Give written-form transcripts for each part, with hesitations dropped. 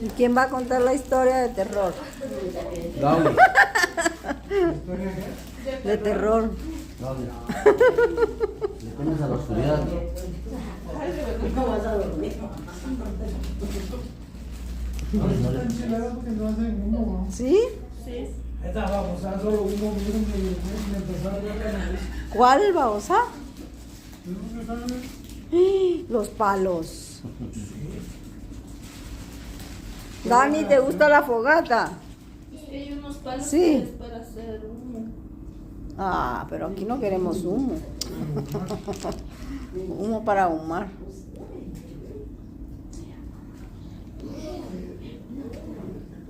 ¿Y quién va a contar la historia de terror? Gaby. De terror. Gaby. Le pones a la oscuridad. ¿Cómo vas a dormir? Está enchilada porque no hacen humo. ¿Sí? Sí. Esta babosa solo humo mismo me empezó a ver la nariz. ¿Cuál babosa? ¿No sabes? Los palos. Dani, ¿te gusta la fogata? Hay unos palos Sí. que es para hacer humo. Ah, pero aquí no queremos humo. Humo para ahumar.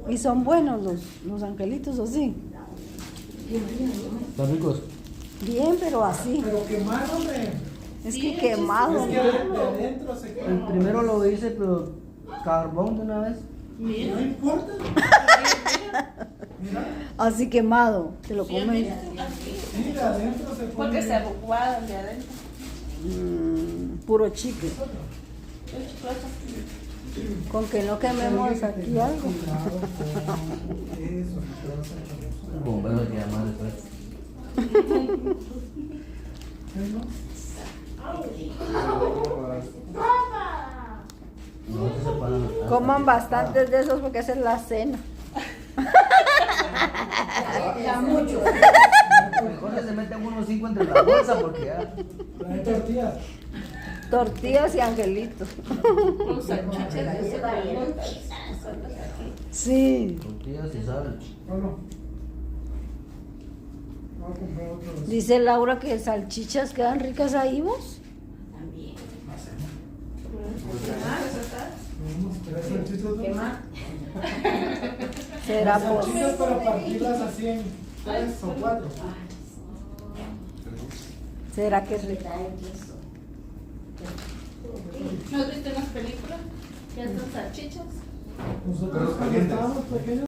Y son buenos los angelitos así. ¿Están ricos? Bien, pero así. Pero quemado, hombre. Es Sí, que quemado. Es que de adentro se quema. El primero lo hice, pero carbón de una vez. No Mira. importa. Mira, Así quemado. Te lo Sí, comes. mira. sí, de adentro se pone. Porque se aguadan de adentro. Puro chicle. El chocolate. Con que no quememos aquí algo. Cuidado con eso, te vas a Un bombero que llamar después. No se separan. Coman bastantes de esos porque esa es la cena. Ya mucho. Mejor se meten unos 5 entre la bolsa porque ya. Trae tortillas. Tortillas y angelitos. Con salchichas que se montan. Sí. Tortillas y sal. Pablo. Vamos a comprar otro de esos. Dice Laura que salchichas quedan ricas ahí, vos. También. Tenemos 3 salchichas. ¿Qué más? Será Las por. salchichas para partirlas así en 3 o 4. ¿Será que es rica? ¿No viste las películas? Que hacen salchichas. Nosotros cuando estábamos pequeños